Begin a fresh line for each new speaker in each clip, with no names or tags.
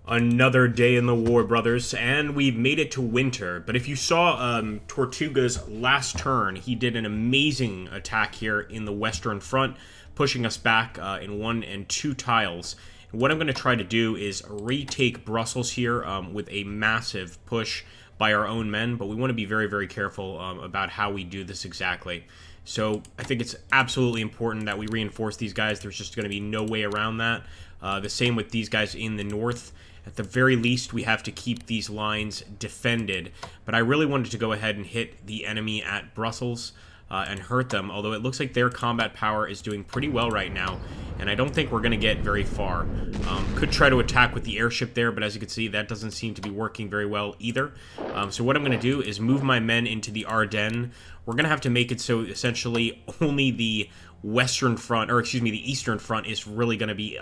Another day in the war, brothers, and we've made it to winter. But if you saw Tortuga's last turn, he did an amazing attack here in the western front, pushing us back in 1 and 2 tiles. And what I'm going to try to do is retake Brussels here with a massive push by our own men, but we want to be very, very careful about how we do this exactly. So I think it's absolutely important that we reinforce these guys. There's just going to be no way around that. The same with these guys in the north. At the very least, we have to keep these lines defended. But I really wanted to go ahead and hit the enemy at Brussels and hurt them, although it looks like their combat power is doing pretty well right now, and I don't think we're going to get very far. Could try to attack with the airship there, but as you can see, that doesn't seem to be working very well either. So what I'm going to do is move my men into the Ardennes. We're going to have to make it so essentially only the western front, or excuse me, the eastern front is really going to be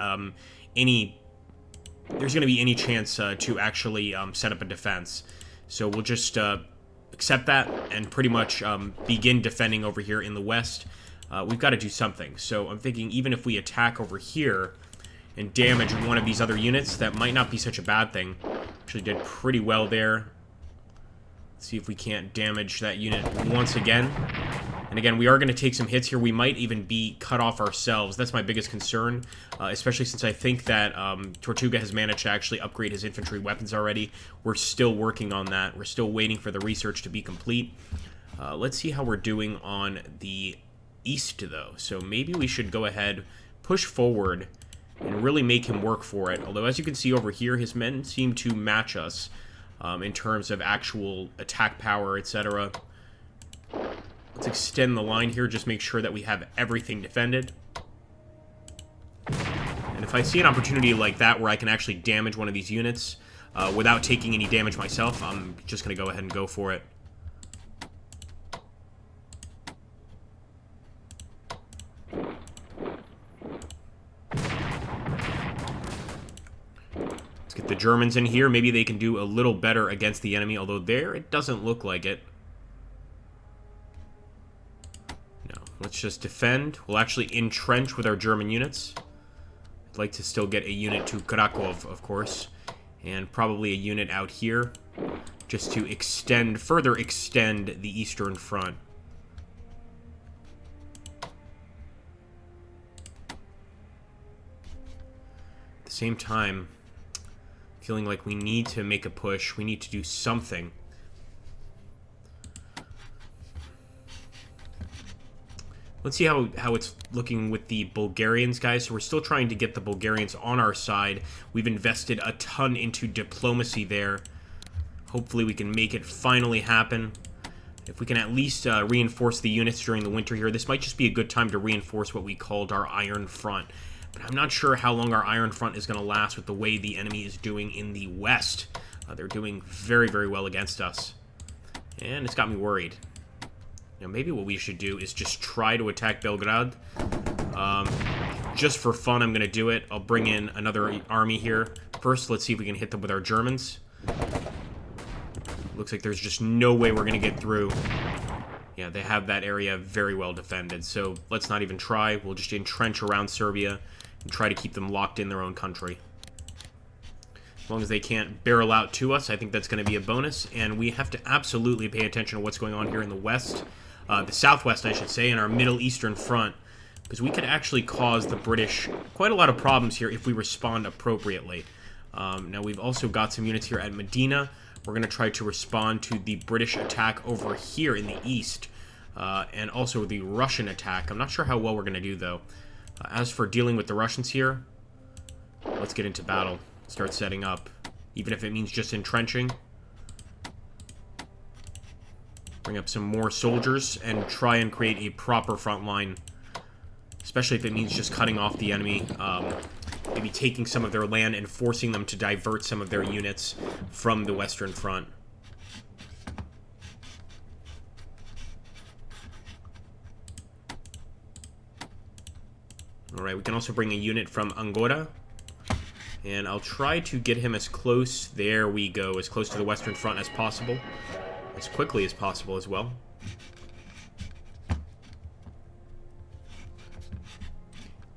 there's going to be any chance to actually set up a defense. So we'll just accept that and pretty much begin defending over here in the west. We've got to do something. So I'm thinking even if we attack over here and damage one of these other units, that might not be such a bad thing. Actually did pretty well there. Let's see if we can't damage that unit once again. And again, we are going to take some hits here. We might even be cut off ourselves. That's my biggest concern, especially since I think that Tortuga has managed to actually upgrade his infantry weapons already. We're still working on that. We're still waiting for the research to be complete. Let's see how we're doing on the east, though. So maybe we should go ahead, push forward, and really make him work for it. Although, as you can see over here, his men seem to match us in terms of actual attack power, etc. Let's extend the line here, just make sure that we have everything defended. And if I see an opportunity like that where I can actually damage one of these units without taking any damage myself, I'm just going to go ahead and go for it. Let's get the Germans in here. Maybe they can do a little better against the enemy, although there it doesn't look like it. Let's just defend. We'll actually entrench with our German units. I'd like to still get a unit to Krakow, of course. And probably a unit out here. Just to further extend the eastern front. At the same time, feeling like we need to make a push. We need to do something. Let's see how it's looking with the Bulgarians, guys. So we're still trying to get the Bulgarians on our side. We've invested a ton into diplomacy there. Hopefully we can make it finally happen. If we can at least reinforce the units during the winter here, this might just be a good time to reinforce what we called our Iron Front. But I'm not sure how long our Iron Front is going to last with the way the enemy is doing in the west. They're doing very, very well against us. And it's got me worried. You know, maybe what we should do is just try to attack Belgrade. Just for fun, I'm going to do it. I'll bring in another army here. First, let's see if we can hit them with our Germans. Looks like there's just no way we're going to get through. Yeah, they have that area very well defended. So let's not even try. We'll just entrench around Serbia and try to keep them locked in their own country. As long as they can't barrel out to us, I think that's going to be a bonus. And we have to absolutely pay attention to what's going on here in the west. The southwest, I should say, in our Middle Eastern front, because we could actually cause the British quite a lot of problems here if we respond appropriately. Now, we've also got some units here at Medina. We're going to try to respond to the British attack over here in the east, and also the Russian attack. I'm not sure how well we're going to do, though. As for dealing with the Russians here, let's get into battle. Start setting up, even if it means just entrenching. Bring up some more soldiers and try and create a proper front line, especially if it means just cutting off the enemy, maybe taking some of their land and forcing them to divert some of their units from the western front. Alright, we can also bring a unit from Angora. And I'll try to get him as close, there we go, as close to the western front as possible. As quickly as possible as well.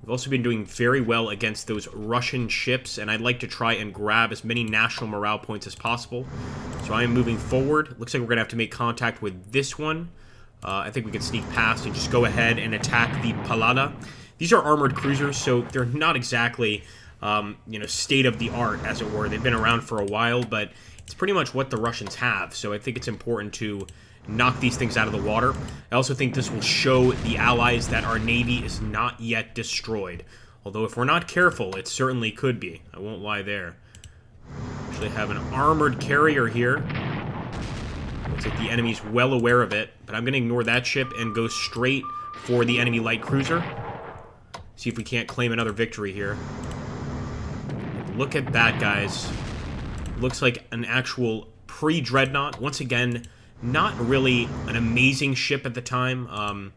We've also been doing very well against those Russian ships, and I'd like to try and grab as many national morale points as possible. So I am moving forward. Looks like we're going to have to make contact with this one. I think we can sneak past and just go ahead and attack the Palada. These are armored cruisers, so they're not exactly, state-of-the-art, as it were. They've been around for a while, but it's pretty much what the Russians have. So I think it's important to knock these things out of the water. I also think this will show the Allies that our Navy is not yet destroyed. Although if we're not careful, it certainly could be. I won't lie there. Actually have an armored carrier here. Looks like the enemy's well aware of it, but I'm going to ignore that ship and go straight for the enemy light cruiser. See if we can't claim another victory here. Look at that, guys. Looks like an actual pre-dreadnought. Once again, not really an amazing ship at the time.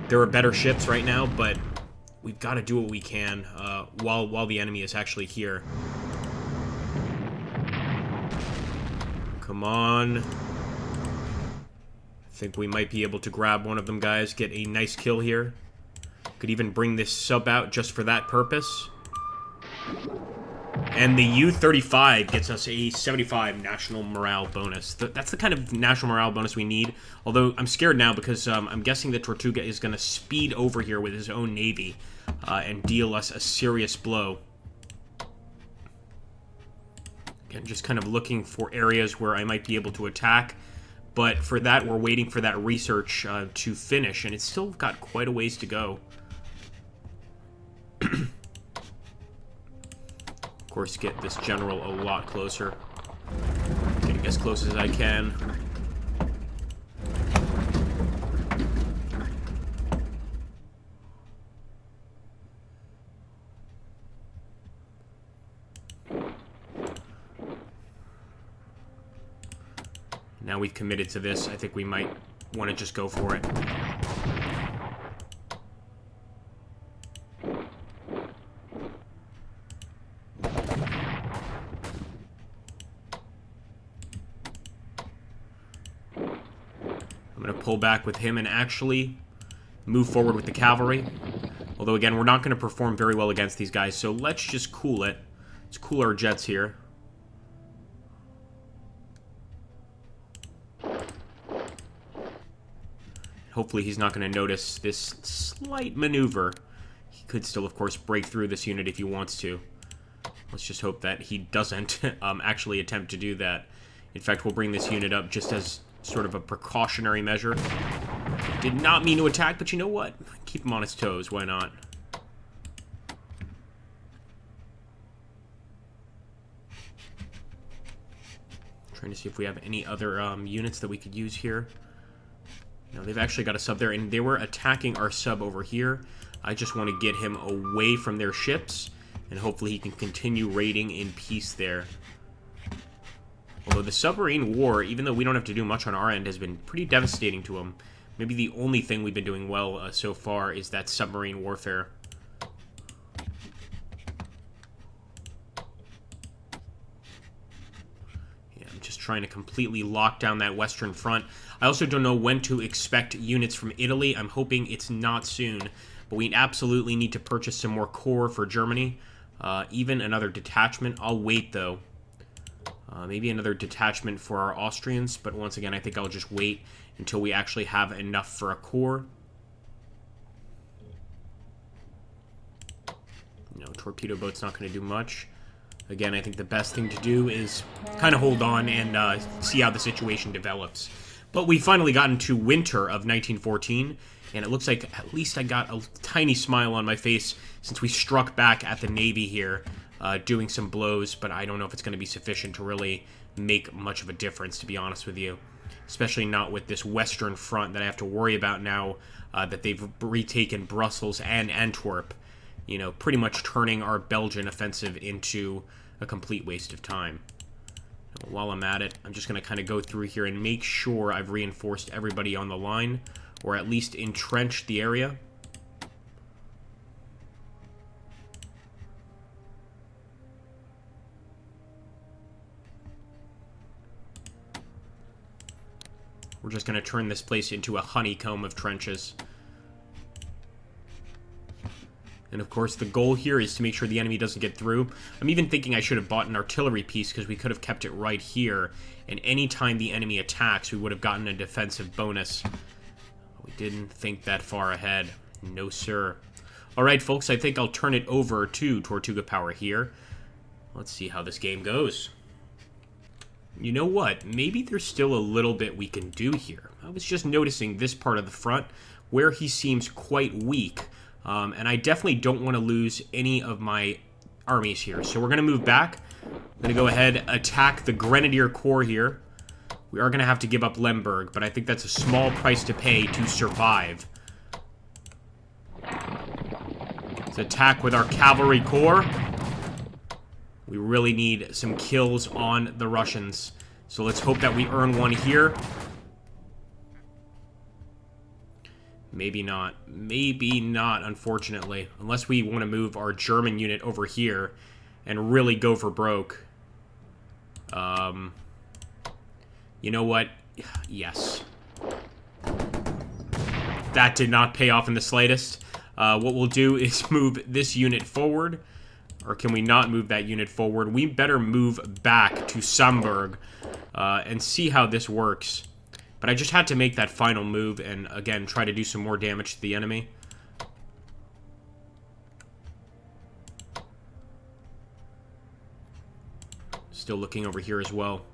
There are better ships right now, but we've got to do what we can while the enemy is actually here. Come on. I think we might be able to grab one of them, guys. Get a nice kill here. Could even bring this sub out just for that purpose. And the U-35 gets us a 75 national morale bonus. That's the kind of national morale bonus we need. Although I'm scared now because I'm guessing that Tortuga is going to speed over here with his own navy and deal us a serious blow. Again, just kind of looking for areas where I might be able to attack. But for that, we're waiting for that research to finish, and it's still got quite a ways to go. Of course, get this general a lot closer. Getting as close as I can. Now we've committed to this, I think we might want to just go for it. I'm going to pull back with him and actually move forward with the cavalry. Although, again, we're not going to perform very well against these guys, so let's just cool it. Let's cool our jets here. Hopefully he's not going to notice this slight maneuver. He could still, of course, break through this unit if he wants to. Let's just hope that he doesn't actually attempt to do that. In fact, we'll bring this unit up just as sort of a precautionary measure. Did not mean to attack, but you know what? Keep him on his toes. Why not? Trying to see if we have any other units that we could use here. No, they've actually got a sub there, and they were attacking our sub over here. I just want to get him away from their ships, and hopefully he can continue raiding in peace there. Although the submarine war, even though we don't have to do much on our end, has been pretty devastating to him. Maybe the only thing we've been doing well so far is that submarine warfare. Yeah, I'm just trying to completely lock down that western front. I also don't know when to expect units from Italy. I'm hoping it's not soon. But we absolutely need to purchase some more corps for Germany. Even another detachment. I'll wait, though. Maybe another detachment for our Austrians. But once again, I think I'll just wait until we actually have enough for a corps. No, torpedo boat's not going to do much. Again, I think the best thing to do is kind of hold on and see how the situation develops. But we finally got into winter of 1914, and it looks like at least I got a tiny smile on my face since we struck back at the Navy here, doing some blows, but I don't know if it's going to be sufficient to really make much of a difference, to be honest with you. Especially not with this Western Front that I have to worry about now that they've retaken Brussels and Antwerp, you know, pretty much turning our Belgian offensive into a complete waste of time. While I'm at it, I'm just going to kind of go through here and make sure I've reinforced everybody on the line, or at least entrenched the area. We're just going to turn this place into a honeycomb of trenches. And of course, the goal here is to make sure the enemy doesn't get through. I'm even thinking I should have bought an artillery piece because we could have kept it right here. And anytime the enemy attacks, we would have gotten a defensive bonus. We didn't think that far ahead. No, sir. Alright, folks, I think I'll turn it over to Tortuga Power here. Let's see how this game goes. You know what? Maybe there's still a little bit we can do here. I was just noticing this part of the front where he seems quite weak. And I definitely don't want to lose any of my armies here. So we're going to move back. I'm going to go ahead, attack the Grenadier Corps here. We are going to have to give up Lemberg, but I think that's a small price to pay to survive. Let's attack with our Cavalry Corps. We really need some kills on the Russians. So let's hope that we earn one here. Maybe not. Maybe not, unfortunately. Unless we want to move our German unit over here and really go for broke. You know what? Yes. That did not pay off in the slightest. What we'll do is move this unit forward. Or can we not move that unit forward? We better move back to Samburg and see how this works. But I just had to make that final move and, again, try to do some more damage to the enemy. Still looking over here as well.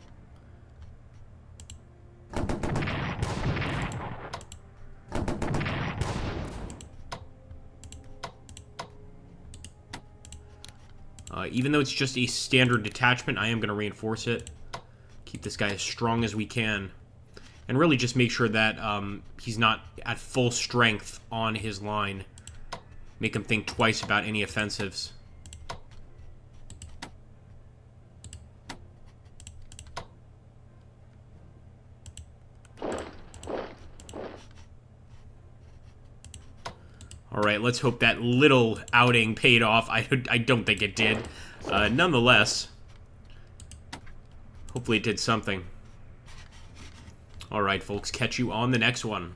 Even though it's just a standard detachment, I am going to reinforce it. Keep this guy as strong as we can. And really just make sure that he's not at full strength on his line. Make him think twice about any offensives. Alright, let's hope that little outing paid off. I don't think it did. Nonetheless, hopefully it did something. Alright, folks, catch you on the next one.